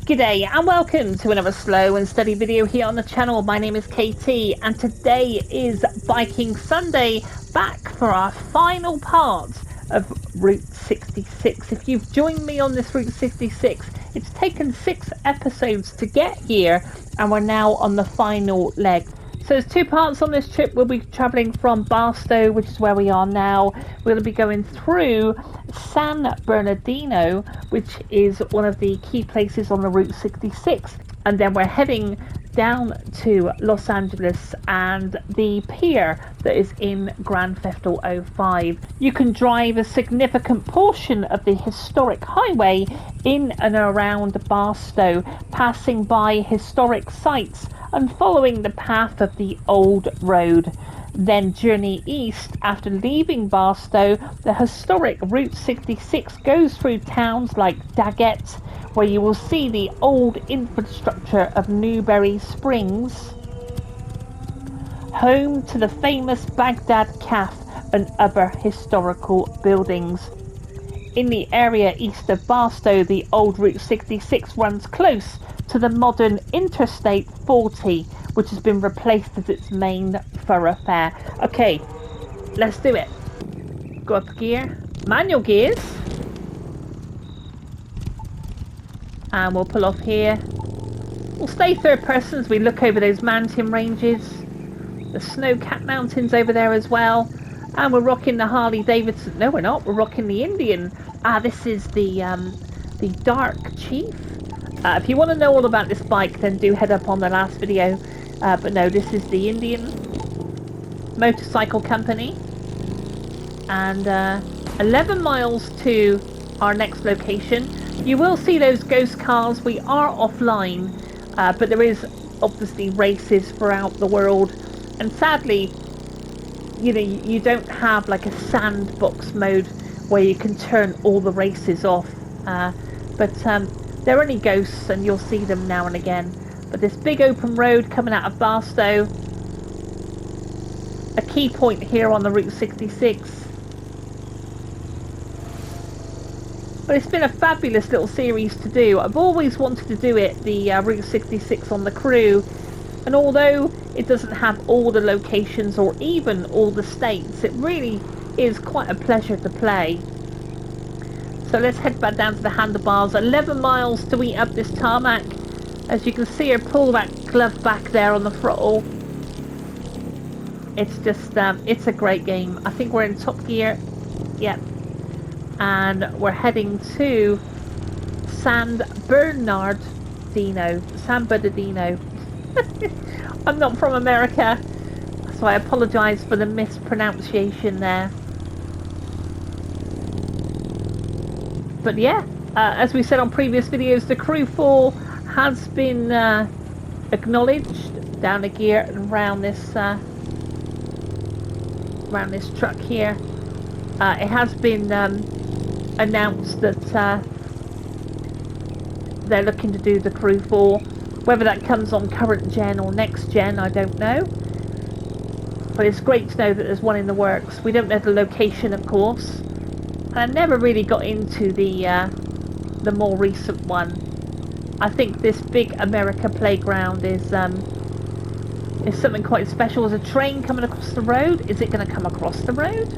G'day and welcome to another slow and steady video here on the channel. My name is KT and today is Biking Sunday, back for our final part of Route 66. If you've joined me on this Route 66, it's taken 6 episodes to get here and we're now on the final leg. So there's 2 parts on this trip. We'll be travelling from Barstow, which is where we are now. We're going to be going through San Bernardino, which is one of the key places on the Route 66. And then we're heading down to Los Angeles and the pier that is in Grand Theft Auto 5. You can drive a significant portion of the historic highway in and around Barstow, passing by historic sites and following the path of the old road. Then journey east. After leaving Barstow, the historic Route 66 goes through towns like Daggett, where you will see the old infrastructure of Newberry Springs, home to the famous Baghdad Café and other historical buildings. In the area east of Barstow, the old Route 66 runs close to the modern Interstate 40, which has been replaced as its main thoroughfare. Okay, let's do it. Go up gear, manual gears, and we'll pull off here. We'll stay third person as we look over those mountain ranges, the snow-capped mountains over there as well. And we're rocking the Harley Davidson. No, we're not. We're rocking the Indian. This is the Dark Chief. If you want to know all about this bike, then do head up on the last video. But no, this is the Indian motorcycle company. And 11 miles to our next location. You will see those ghost cars. We are offline, but there is obviously races throughout the world. And sadly, you know, you don't have like a sandbox mode where you can turn all the races off. But they're only ghosts and you'll see them now and again. But this big open road coming out of Barstow, a key point here on the Route 66. But it's been a fabulous little series to do. I've always wanted to do it, the Route 66 on the crew. And although it doesn't have all the locations or even all the states, it really is quite a pleasure to play. So let's head back down to the handlebars. 11 miles to eat up this tarmac. As you can see her pull that glove back there on the throttle. It's just, it's a great game. I think we're in top gear. Yep. And we're heading to San Bernardino. San Bernardino. I'm not from America, so I apologise for the mispronunciation there. But yeah, as we said on previous videos, the crew 4 has been acknowledged. Down a gear and around this truck here. It has been announced that they're looking to do the crew 4. Whether that comes on current gen or next gen, I don't know. But it's great to know that there's one in the works. We don't know the location, of course. And I never really got into the more recent one. I think this big America playground is something quite special. There's a train coming across the road. Is it going to come across the road?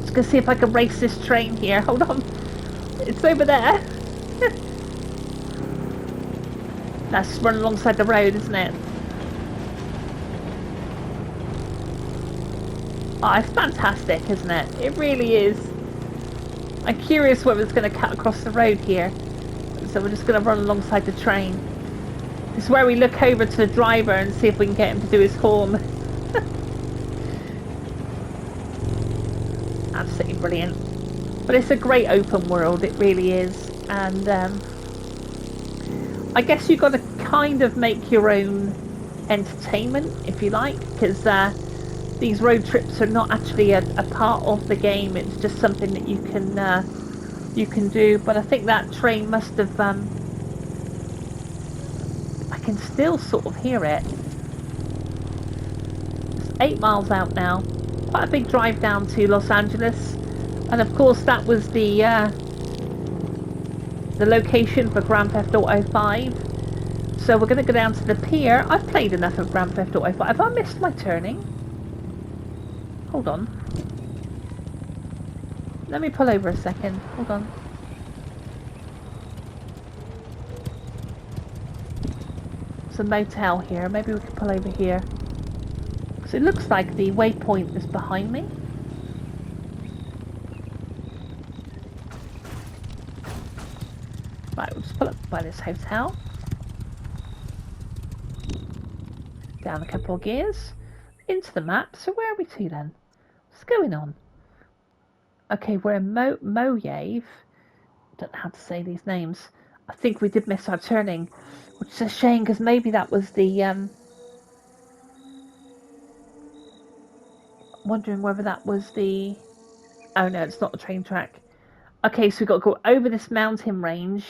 Just going to see if I can race this train here. Hold on. It's over there. That's running alongside the road, isn't it? Oh, it's fantastic, isn't it? It really is. I'm curious whether it's going to cut across the road here. So we're just going to run alongside the train. This is where we look over to the driver and see if we can get him to do his horn. Absolutely brilliant. But it's a great open world, it really is. And I guess you've got to kind of make your own entertainment, if you like, because these road trips are not actually a part of the game. It's just something that you can do. But I think that train must have I can still sort of hear it. It's 8 miles out now. Quite a big drive down to Los Angeles. And of course that was the the location for Grand Theft Auto 5. So we're going to go down to the pier. I've played enough of Grand Theft Auto 5. Have I missed my turning? Hold on. Let me pull over a second. Hold on. There's a motel here. Maybe we can pull over here. So it looks like the waypoint is behind me. Right, we'll just pull up by this hotel. Down a couple of gears. Into the map. So where are we to then? What's going on? Okay, we're in Mojave. Don't know how to say these names. I think we did miss our turning, which is a shame because maybe that was the. Wondering whether that was the. Oh no, it's not the train track. Okay, so we've got to go over this mountain range,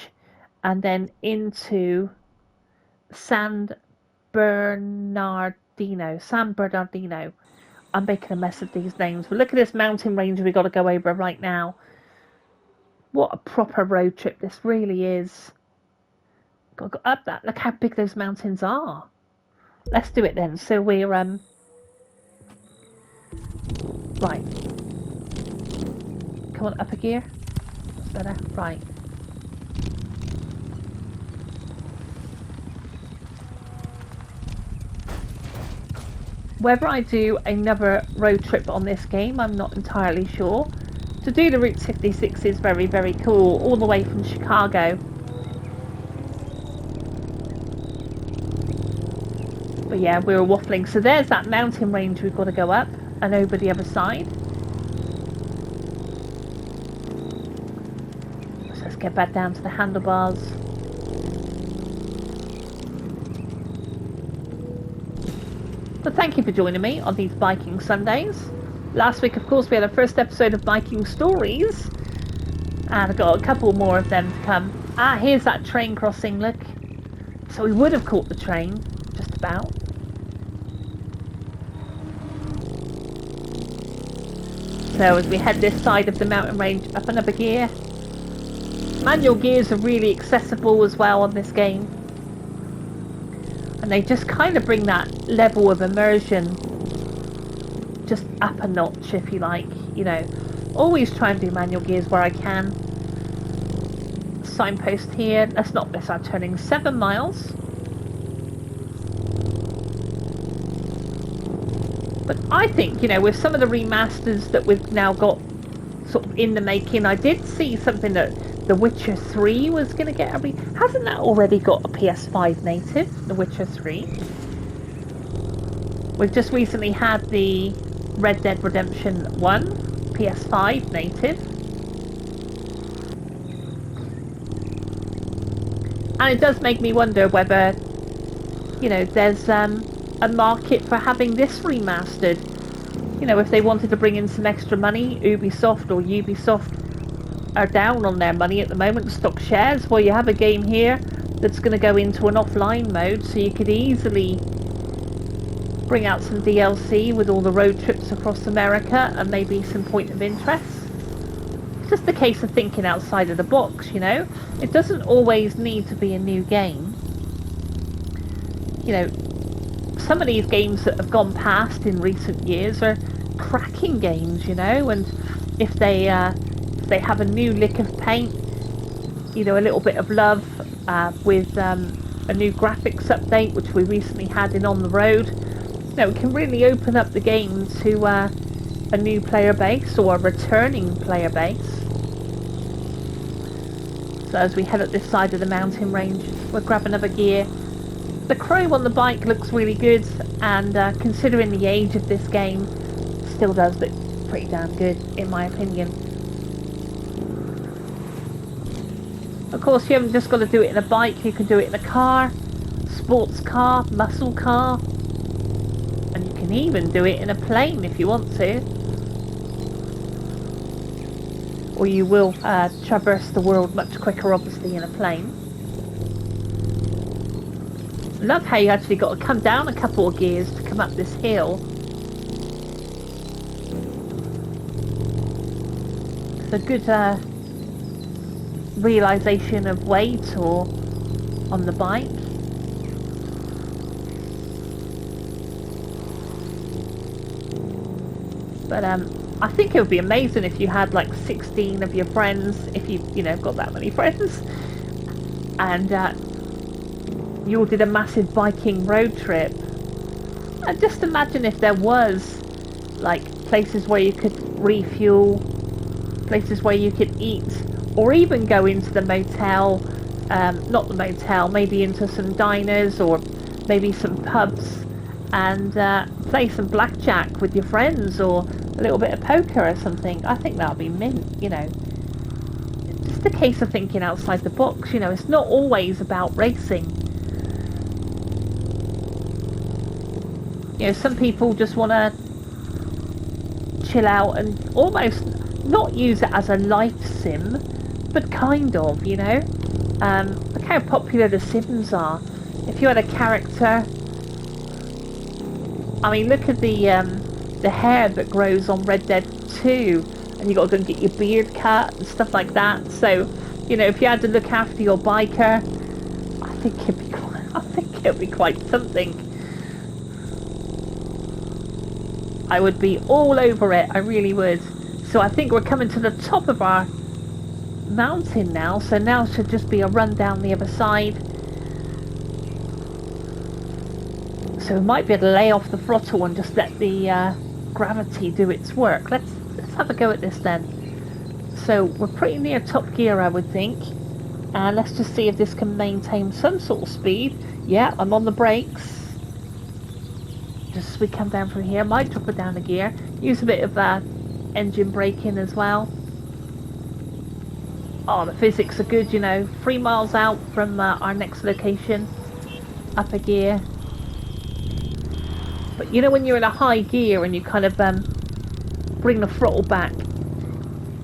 and then into San Bernardino. I'm making a mess of these names. But look at this mountain range we've got to go over right now. What a proper road trip this really is. Got to go up that. Look how big those mountains are. Let's do it then. So we're right. Come on, up a gear. That's better. Right. Whether I do another road trip on this game, I'm not entirely sure. To do the Route 66 is very, very cool, all the way from Chicago. But yeah, we were waffling. So there's that mountain range we've got to go up and over the other side. So let's get back down to the handlebars. So thank you for joining me on these biking Sundays. Last week, of course, we had our first episode of Biking Stories. And I've got a couple more of them to come. Ah, here's that train crossing, look. So we would have caught the train, just about. So as we head this side of the mountain range, up another gear. Manual gears are really accessible as well on this game. And they just kind of bring that level of immersion just up a notch, if you like. You know, always try and do manual gears where I can. Signpost here. Let's not miss our turning. 7 miles. But I think, you know, with some of the remasters that we've now got sort of in the making, I did see something that The Witcher 3 was going to get a Hasn't that already got a PS5 native, The Witcher 3? We've just recently had the Red Dead Redemption 1 PS5 native. And it does make me wonder whether, you know, there's a market for having this remastered. You know, if they wanted to bring in some extra money, Ubisoft are down on their money at the moment, stock shares. Well, you have a game here that's going to go into an offline mode, so you could easily bring out some DLC with all the road trips across America and maybe some point of interest. It's just a case of thinking outside of the box, you know. It doesn't always need to be a new game. You know, some of these games that have gone past in recent years are cracking games, you know, and if they have a new lick of paint, you know, a little bit of love with a new graphics update, which we recently had in On the Road, you know, it can really open up the game to a new player base or a returning player base. So as we head up this side of the mountain range, we'll grab another gear. The chrome on the bike looks really good, and considering the age of this game, still does look pretty damn good in my opinion. Of course, you haven't just got to do it in a bike, you can do it in a car, sports car, muscle car, and you can even do it in a plane if you want to. Or you will traverse the world much quicker, obviously, in a plane. Love how you actually got to come down a couple of gears to come up this hill. It's a good realization of weight or on the bike. But I think it would be amazing if you had like 16 of your friends, if you know, got that many friends, and you all did a massive biking road trip. And just imagine if there was like places where you could refuel, places where you could eat, or even go into the motel, not the motel, maybe into some diners or maybe some pubs, and play some blackjack with your friends, or a little bit of poker or something. I think that would be mint, you know. It's just a case of thinking outside the box, you know. It's not always about racing. You know, some people just want to chill out and almost not use it as a life sim, but kind of, you know. Look how popular the Sims are. If you had a character, I mean, look at the hair that grows on Red Dead 2, and you got to go and get your beard cut and stuff like that. So, you know, if you had to look after your biker, I think it'd be quite something. I would be all over it, I really would. So I think we're coming to the top of our mountain now, so now should just be a run down the other side. So we might be able to lay off the throttle and just let the gravity do its work. Let's have a go at this then. So we're pretty near top gear, I would think. And let's just see if this can maintain some sort of speed. Yeah, I'm on the brakes. Just as we come down from here, might drop it down the gear. Use a bit of engine braking as well. Oh, the physics are good, you know. 3 miles out from our next location. Up a gear. But you know when you're in a high gear and you kind of bring the throttle back,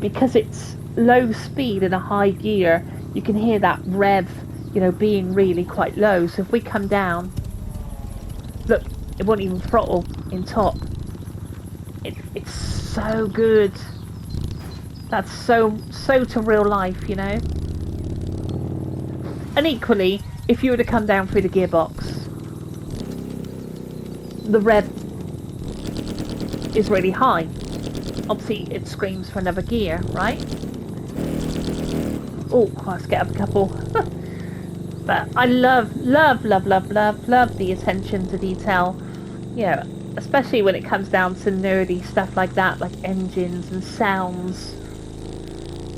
because it's low speed in a high gear, you can hear that rev, you know, being really quite low. So if we come down, look, it won't even throttle in top. It's so good. That's so to real life, you know. And equally, if you were to come down through the gearbox, the rev is really high. Obviously, it screams for another gear, right? Oh, let's get up a couple. But I love the attention to detail. You know, especially when it comes down to nerdy stuff like that, like engines and sounds.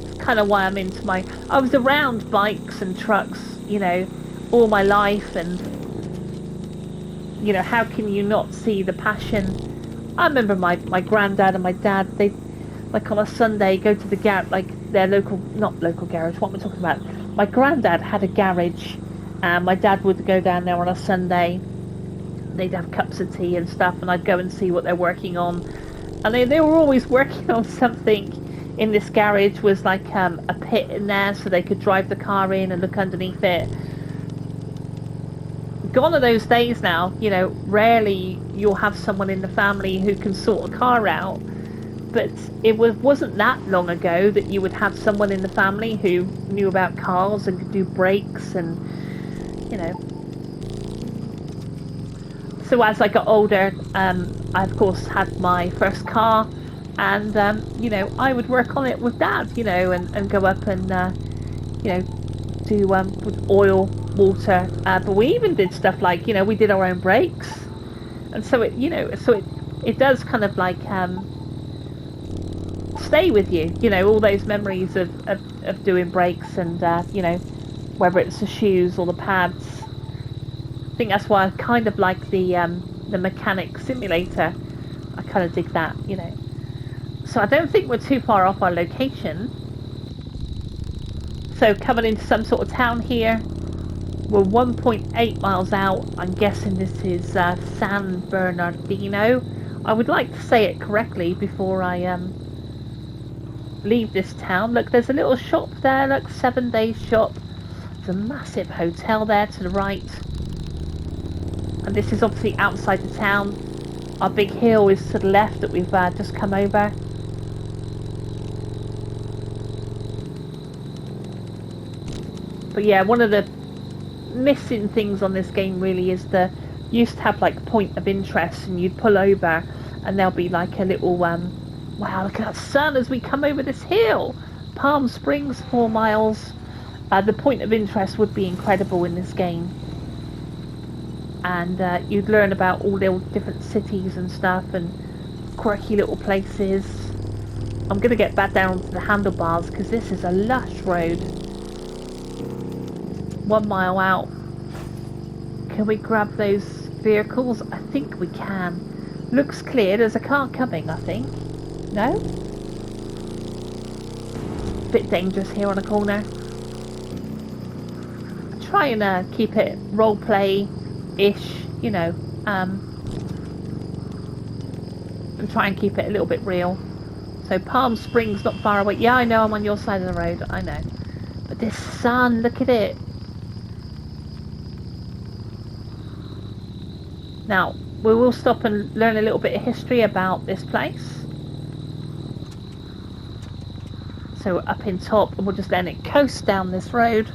It's kind of why I'm into I was around bikes and trucks, you know, all my life, and you know, how can you not see the passion? I remember my granddad and my dad, they, like on a Sunday, go to the their not local garage, what am I talking about? My granddad had a garage, and my dad would go down there on a Sunday. They'd have cups of tea and stuff, and I'd go and see what they're working on. And they were always working on something. In this garage was like a pit in there, so they could drive the car in and look underneath it. Gone are those days now, you know. Rarely you'll have someone in the family who can sort a car out, but it wasn't that long ago that you would have someone in the family who knew about cars and could do brakes, and you know. So as I got older, I of course had my first car, and you know, I would work on it with Dad, you know, and go up and you know, do with oil, water, but we even did stuff like, you know, we did our own brakes, and so it, you know, so it does kind of like stay with you, you know, all those memories of doing brakes, and you know, whether it's the shoes or the pads. I think that's why I kind of like the mechanic simulator. I kind of dig that, you know. So I don't think we're too far off our location. So coming into some sort of town here, we're 1.8 miles out. I'm guessing this is San Bernardino. I would like to say it correctly before I leave this town. Look, there's a little shop there, look, 7 Days shop. There's a massive hotel there to the right. And this is obviously outside the town. Our big hill is to the left that we've just come over. But yeah, one of the missing things on this game really is the used to have like point of interest, and you'd pull over and there'll be like a little wow, look at that sun as we come over this hill. Palm Springs, 4 miles. The point of interest would be incredible in this game, and you'd learn about all the different cities and stuff and quirky little places. I'm going to get back down to the handlebars because this is a lush road. 1 mile out. Can we grab those vehicles? I think we can. Looks clear. There's a car coming, I think. No? Bit dangerous here on a corner. Try and keep it role-play-ish, you know. And try and keep it a little bit real. So Palm Springs, not far away. Yeah, I know I'm on your side of the road. I know. But this sun, look at it. Now, we will stop and learn a little bit of history about this place. So we're up in top, and we'll just let it coast down this road.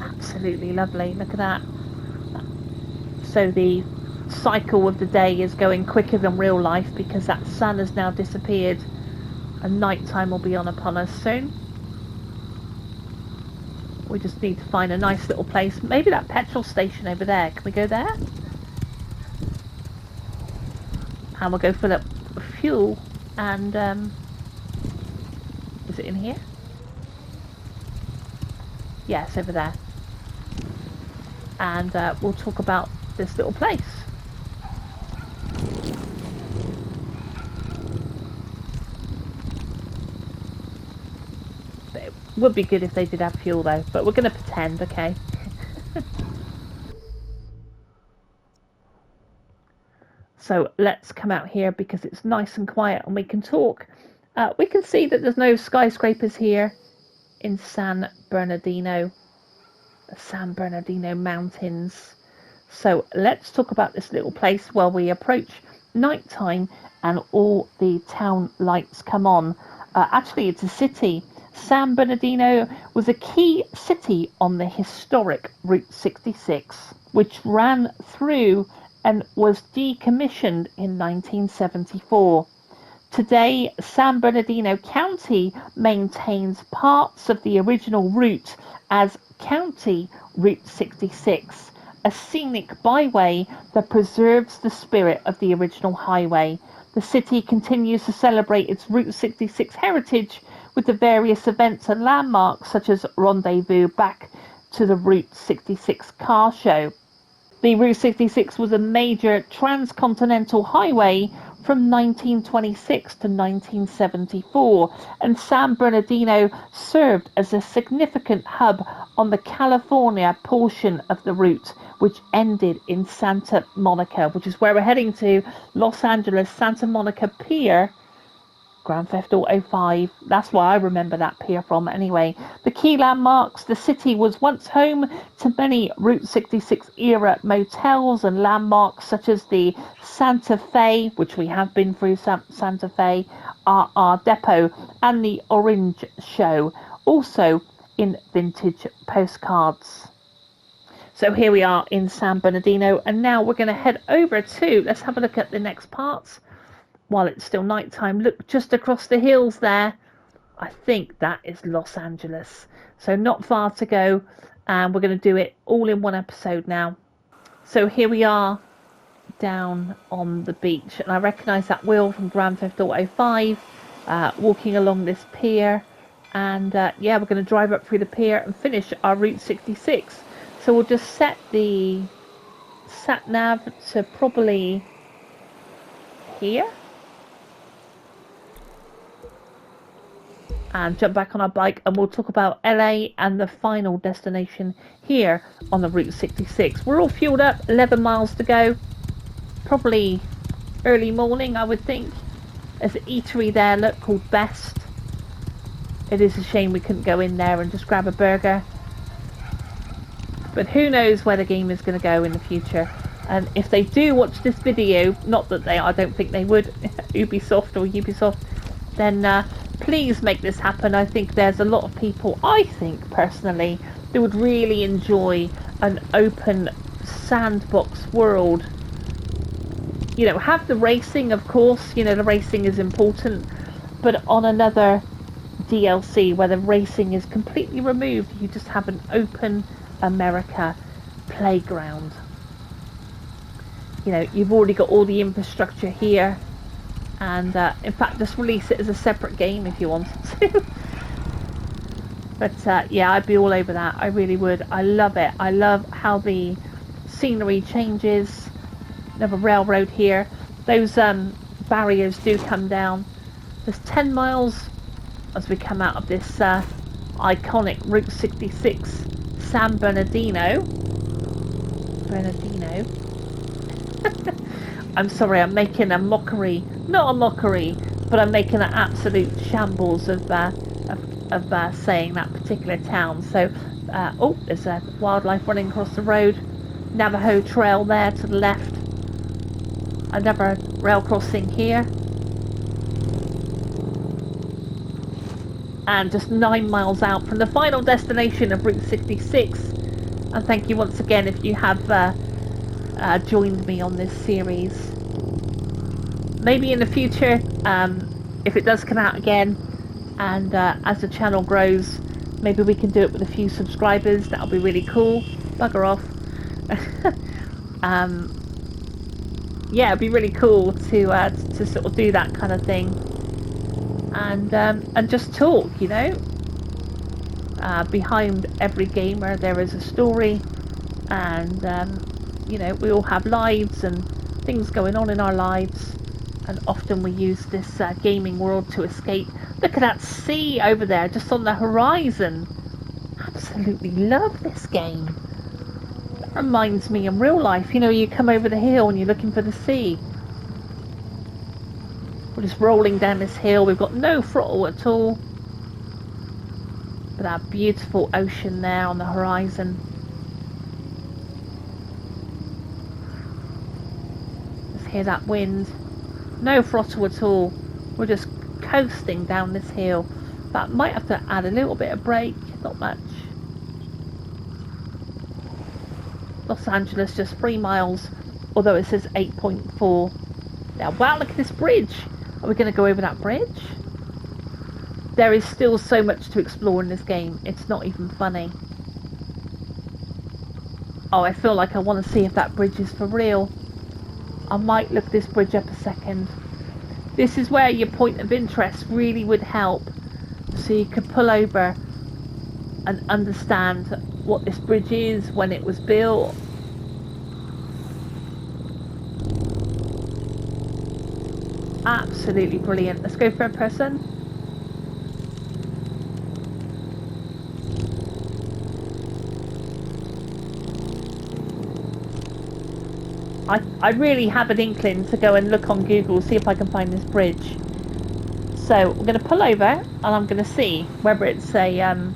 Absolutely lovely. Look at that. So the cycle of the day is going quicker than real life because that sun has now disappeared, and nighttime will be upon us soon. We just need to find a nice little place. Maybe that petrol station over there. Can we go there? And we'll go fill up fuel. And is it in here? Yes, over there. And we'll talk about this little place. It would be good if they did have fuel though, but we're going to pretend, okay? So let's come out here because it's nice and quiet and we can talk. We can see that there's no skyscrapers here in San Bernardino. The San Bernardino mountains. So let's talk about this little place while we approach nighttime and all the town lights come on. Actually, it's a city. San Bernardino was a key city on the historic Route 66, which ran through and was decommissioned in 1974. Today, San Bernardino County maintains parts of the original route as County Route 66, a scenic byway that preserves the spirit of the original highway. The city continues to celebrate its Route 66 heritage with the various events and landmarks such as Rendezvous back to the Route 66 car show. The Route 66 was a major transcontinental highway from 1926 to 1974, and San Bernardino served as a significant hub on the California portion of the route, which ended in Santa Monica, which is where we're heading to, Los Angeles, Santa Monica Pier, Grand Theft Auto 5. That's why I remember that pier from anyway. The key landmarks: the city was once home to many Route 66 era motels and landmarks such as the Santa Fe, which we have been through, Santa Fe, RR Depot, and the Orange Show, also in vintage postcards. So here we are in San Bernardino, and now we're going to head over to, let's have a look at the next parts. While it's still nighttime, look just across the hills there. I think that is Los Angeles. So not far to go, and we're going to do it all in one episode now. So here we are down on the beach, and I recognise that wheel from Grand Theft Auto 5, walking along this pier, and yeah, we're going to drive up through the pier and finish our Route 66. So we'll just set the sat nav to probably here. And jump back on our bike, and we'll talk about LA and the final destination here on the Route 66. We're all fueled up, 11 miles to go. Probably early morning, I would think. There's an eatery there, look, called Best. It is a shame we couldn't go in there and just grab a burger. But who knows where the game is going to go in the future. And if they do watch this video, not that they, I don't think they would, Ubisoft or Ubisoft, then please make this happen. I think there's a lot of people, I think personally, that would really enjoy an open sandbox world. You know, have the racing, of course, you know, the racing is important, but on another DLC where the racing is completely removed, you just have an open America playground. You know, you've already got all the infrastructure here, and in fact just release it as a separate game if you wanted to. But yeah, I'd be all over that. I really would. I love it. I love how the scenery changes. Another railroad here. Those barriers do come down. There's 10 miles as we come out of this iconic Route 66 San Bernardino. I'm sorry, I'm making a mockery. Not a mockery, but I'm making an absolute shambles of saying that particular town. So, oh, there's a wildlife running across the road. Navajo Trail there to the left. Another rail crossing here. And just 9 miles out from the final destination of Route 66. And thank you once again if you have joined me on this series. Maybe in the future, if it does come out again, and as the channel grows, maybe we can do it with a few subscribers. That'll be really cool. Bugger off. Yeah, it'd be really cool to sort of do that kind of thing, and just talk, you know. Behind every gamer there is a story, and you know, we all have lives and things going on in our lives, and often we use this gaming world to escape. Look at that sea over there, just on the horizon. Absolutely love this game. That reminds me in real life, you know, you come over the hill and you're looking for the sea. We're just rolling down this hill, we've got no throttle at all. But that beautiful ocean there on the horizon. Just hear that wind. No throttle at all. We're just coasting down this hill. That might have to add a little bit of brake, not much. Los Angeles just 3 miles, although it says 8.4. Now, wow, look at this bridge. Are we going to go over that bridge? There is still so much to explore in this game. It's not even funny. Oh, I feel like I want to see if that bridge is for real. I might look this bridge up a second. This is where your point of interest really would help. So you could pull over and understand what this bridge is, when it was built. Absolutely brilliant. Let's go third person. I really have an inkling to go and look on Google, see if I can find this bridge. So we're going to pull over and I'm going to see whether it's a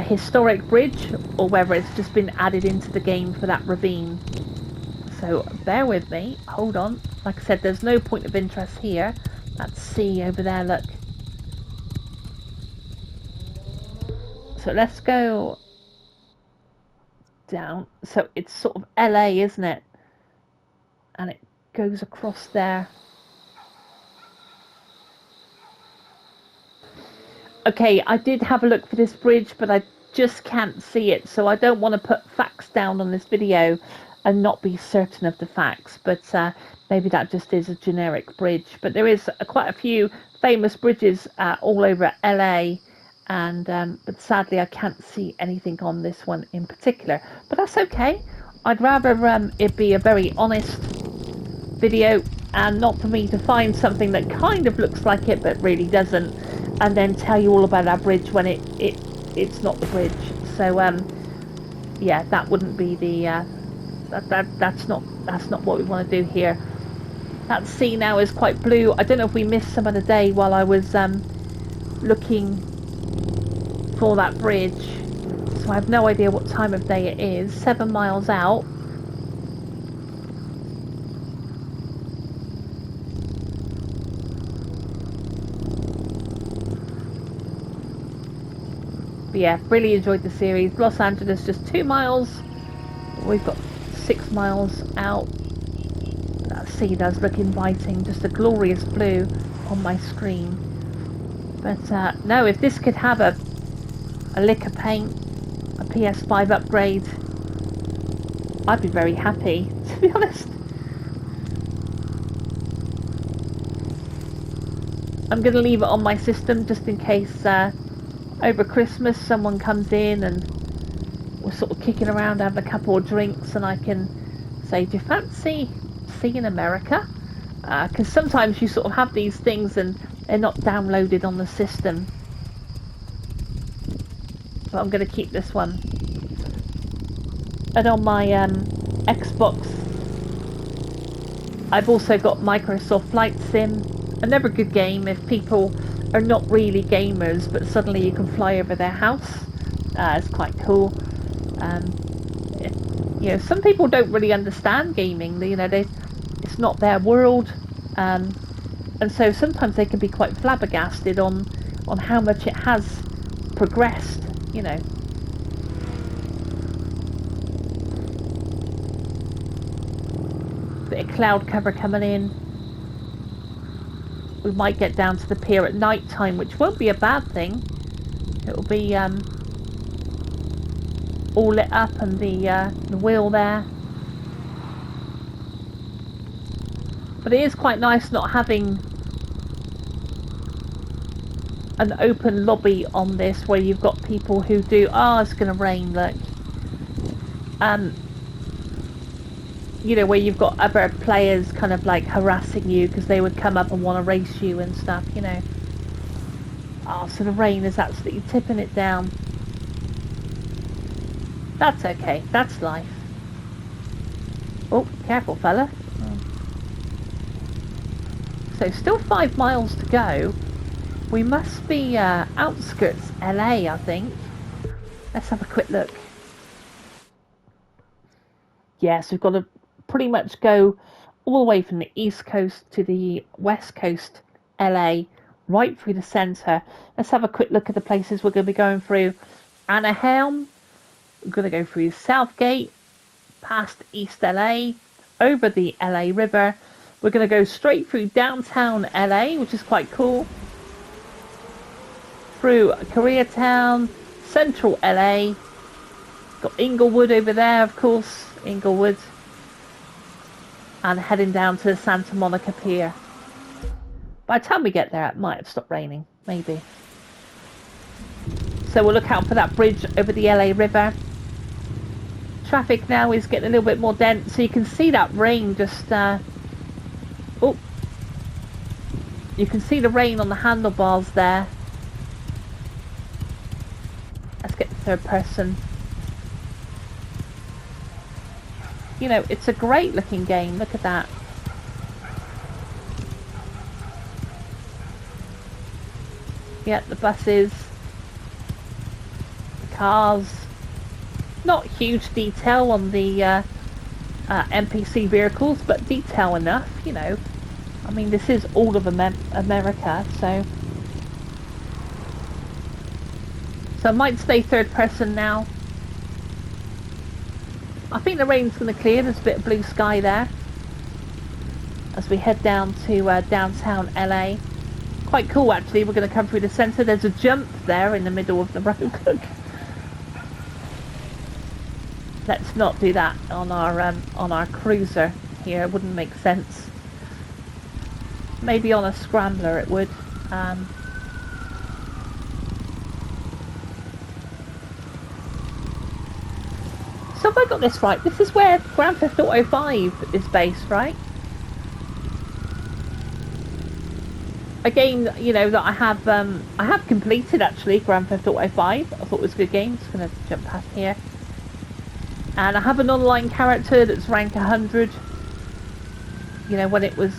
historic bridge or whether it's just been added into the game for that ravine. So bear with me, hold on. Like I said, there's no point of interest here. That sea over there, look. So let's go down. So it's sort of LA, isn't it? And it goes across there. Okay, I did have a look for this bridge, but I just can't see it, so I don't want to put facts down on this video and not be certain of the facts, but maybe that just is a generic bridge. But there is quite a few famous bridges all over LA, and but sadly I can't see anything on this one in particular, but that's okay. I'd rather it be a very honest video and not for me to find something that kind of looks like it but really doesn't, and then tell you all about that bridge when it's not the bridge. So yeah, that wouldn't be the that's not what we want to do here. That sea now is quite blue. I don't know if we missed some of the day while I was looking for that bridge, so I have no idea what time of day it is. 7 miles out. But yeah, really enjoyed the series. Los Angeles, just 2 miles. We've got 6 miles out. That sea does look inviting, just a glorious blue on my screen. But no, if this could have a lick of paint, a PS5 upgrade, I'd be very happy, to be honest. I'm going to leave it on my system just in case over Christmas someone comes in and we're sort of kicking around having a couple of drinks, and I can say, do you fancy seeing America? Because sometimes you sort of have these things and they're not downloaded on the system. But I'm going to keep this one. And on my Xbox, I've also got Microsoft Flight Sim. Another good game if people are not really gamers, but suddenly you can fly over their house. It's quite cool. You know, some people don't really understand gaming. You know, it's not their world, and so sometimes they can be quite flabbergasted on how much it has progressed. You know. Bit of cloud cover coming in. We might get down to the pier at night time, which won't be a bad thing. It'll be all lit up, and the wheel there. But it is quite nice not having an open lobby on this, where you've got people who do, oh, it's going to rain, look. You know, where you've got other players kind of like harassing you because they would come up and want to race you and stuff, you know. Oh, so the rain is absolutely tipping it down. That's okay, that's life. Oh, careful fella. So still 5 miles to go. We must be outskirts LA, I think. Let's have a quick look. Yes, we've got to pretty much go all the way from the east coast to the west coast LA, right through the centre. Let's have a quick look at the places we're going to be going through. Anaheim, we're going to go through Southgate, past East LA, over the LA River. We're going to go straight through downtown LA, which is quite cool. Through Koreatown, central LA. Got Inglewood over there, of course, Inglewood. And heading down to the Santa Monica Pier. By the time we get there, it might have stopped raining, maybe. So we'll look out for that bridge over the LA River. Traffic now is getting a little bit more dense, so you can see that rain just... oh, you can see the rain on the handlebars there. Let's get the third person. You know, it's a great looking game. Look at that. Yeah, the buses, the cars. Not huge detail on the NPC vehicles, but detail enough, you know. I mean, this is all of America, so I might stay third person now. I think the rain's going to clear. There's a bit of blue sky there as we head down to downtown LA. Quite cool, actually. We're going to come through the centre. There's a jump there in the middle of the road. Let's not do that on our cruiser here. It wouldn't make sense. Maybe on a scrambler it would. So have I got this right? This is where Grand Theft Auto 5 is based, right? A game, you know, that I have completed actually, Grand Theft Auto 5. I thought it was a good game. Just gonna jump past here. And I have an online character that's rank 100. You know, when it was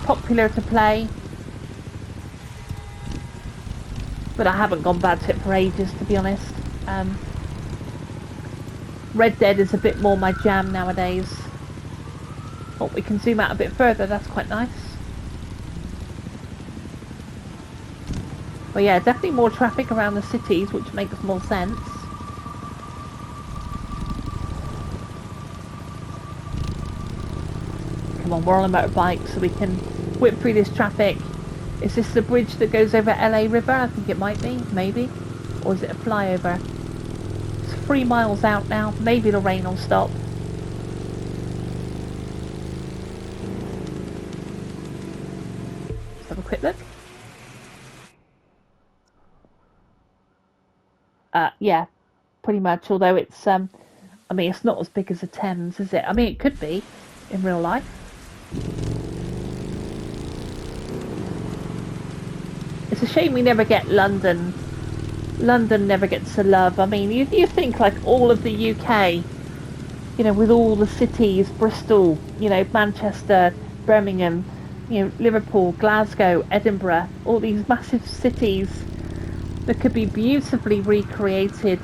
popular to play. But I haven't gone back to it for ages, to be honest. Red Dead is a bit more my jam nowadays. Oh, we can zoom out a bit further, that's quite nice. Well, yeah, definitely more traffic around the cities, which makes more sense. Come on, we're on a motorbike, so we can whip through this traffic. Is this the bridge that goes over LA River? I think it might be, maybe. Or is it a flyover? It's 3 miles out now. Maybe the rain will stop. Let's have a quick look. Yeah, pretty much. Although it's, I mean, it's not as big as the Thames, is it? I mean, it could be in real life. It's a shame we never get London. London never gets the love. I mean, you think like all of the UK, you know, with all the cities, Bristol, you know, Manchester, Birmingham, you know, Liverpool, Glasgow, Edinburgh, all these massive cities that could be beautifully recreated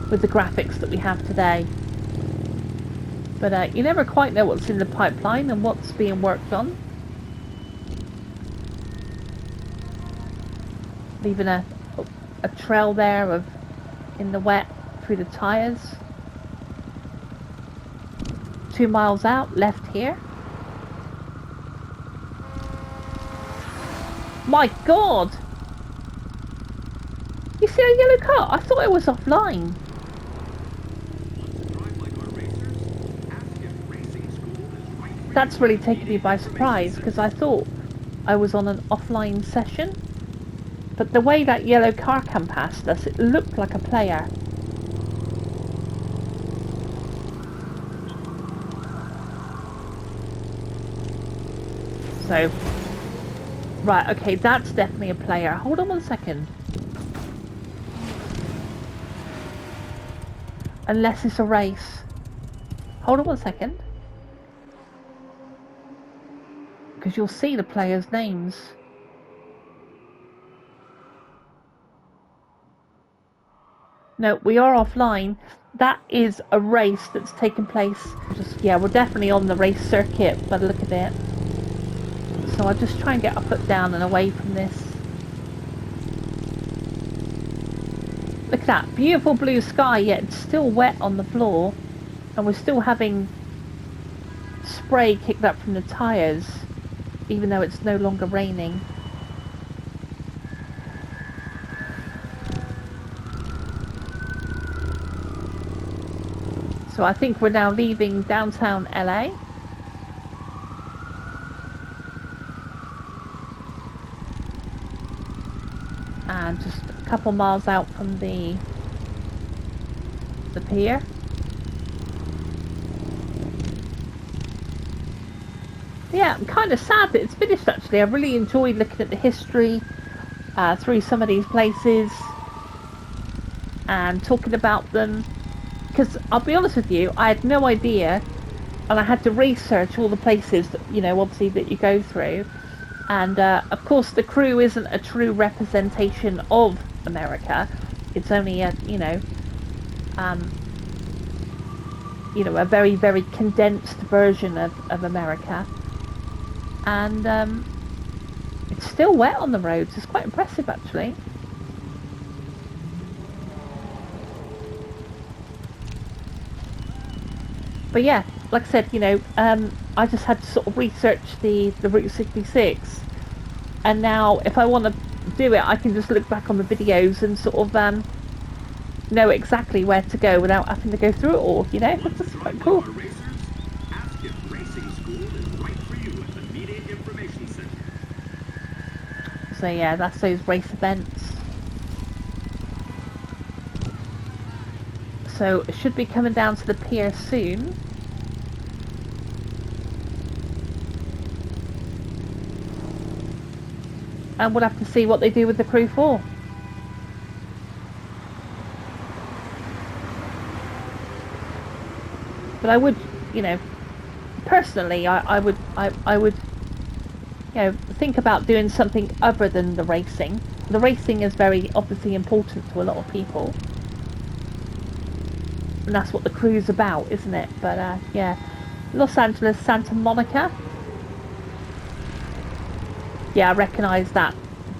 with the graphics that we have today. But you never quite know what's in the pipeline and what's being worked on. Leaving a trail there of in the wet through the tyres. 2 miles out, left here. My God! You see a yellow car? I thought it was offline. That's really taken me by surprise because I thought I was on an offline session. But the way that yellow car came past us, it looked like a player. So, right, okay, that's definitely a player. Hold on 1 second. Unless it's a race. Hold on 1 second. Because you'll see the players' names. No, we are offline. That is a race that's taken place. Yeah, we're definitely on the race circuit by the look of it. So I'll just try and get our foot down and away from this. Look at that, beautiful blue sky, yet it's still wet on the floor. And we're still having spray kicked up from the tyres, even though it's no longer raining. So I think we're now leaving downtown LA. And just a couple miles out from the pier. Yeah, I'm kind of sad that it's finished actually. I really enjoyed looking at the history through some of these places and talking about them. Because I'll be honest with you, I had no idea, and I had to research all the places that, you know, obviously that you go through. And of course, the crew isn't a true representation of America. It's only a, you know, a very, very condensed version of America. And it's still wet on the roads. It's quite impressive, actually. But yeah, like I said, you know, I just had to sort of research the Route 66, and now if I want to do it, I can just look back on the videos and sort of know exactly where to go without having to go through it all. You know, it's quite cool. So yeah, that's those race events. So it should be coming down to the pier soon. And we'll have to see what they do with the crew 4. But I would, you know, personally, I would, you know, think about doing something other than the racing. The racing is very obviously important to a lot of people. And that's what the crew's about, isn't it? But yeah, Los Angeles, Santa Monica. Yeah, I recognise that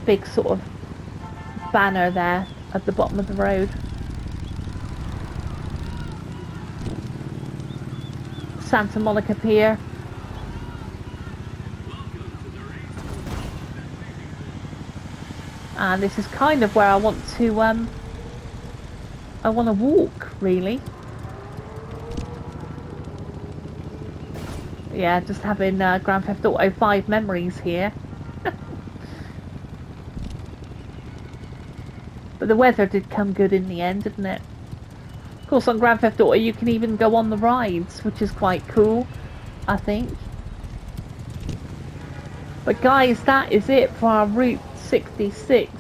big sort of banner there at the bottom of the road. Santa Monica Pier. And this is kind of where I want to walk, really. Yeah, just having Grand Theft Auto 5 memories here. But the weather did come good in the end, didn't it? Of course, on Grand Theft Auto you can even go on the rides, which is quite cool, I think. But guys, that is it for our Route 66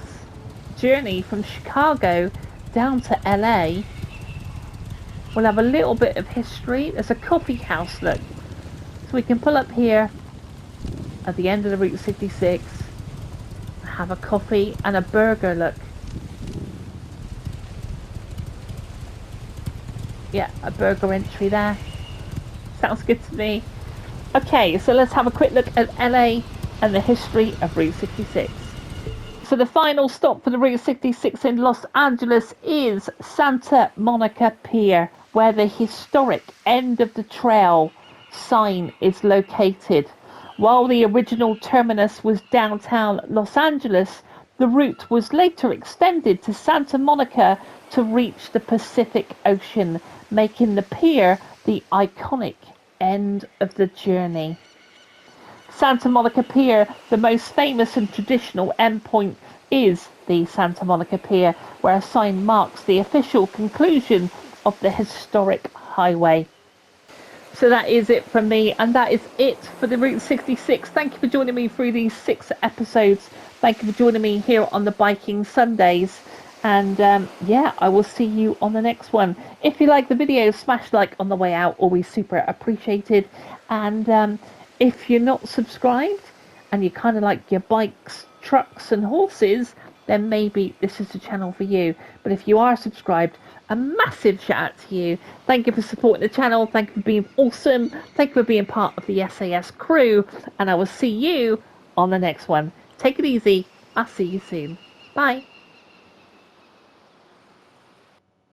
journey from Chicago down to LA. We'll have a little bit of history. There's a coffee house, look. So we can pull up here at the end of the Route 66, have a coffee and a burger, look. Yeah, a burger entry there. Sounds good to me. Okay, so let's have a quick look at LA and the history of Route 66. So the final stop for the Route 66 in Los Angeles is Santa Monica Pier, where the historic end of the trail sign is located. While the original terminus was downtown Los Angeles, the route was later extended to Santa Monica to reach the Pacific Ocean, making the pier the iconic end of the journey. Santa Monica Pier, the most famous and traditional endpoint, is the Santa Monica Pier, where a sign marks the official conclusion of the historic highway. So that is it from me, and that is it for the Route 66. Thank you for joining me through these 6 episodes. Thank you for joining me here on the Biking Sundays. And yeah, I will see you on the next one. If you like the video, smash like on the way out, always super appreciated. And if you're not subscribed and you kind of like your bikes, trucks and horses, then maybe this is the channel for you. But if you are subscribed, a massive shout out to you. Thank you for supporting the channel. Thank you for being awesome. Thank you for being part of the SAS crew. And I will see you on the next one. Take it easy. I'll see you soon. Bye.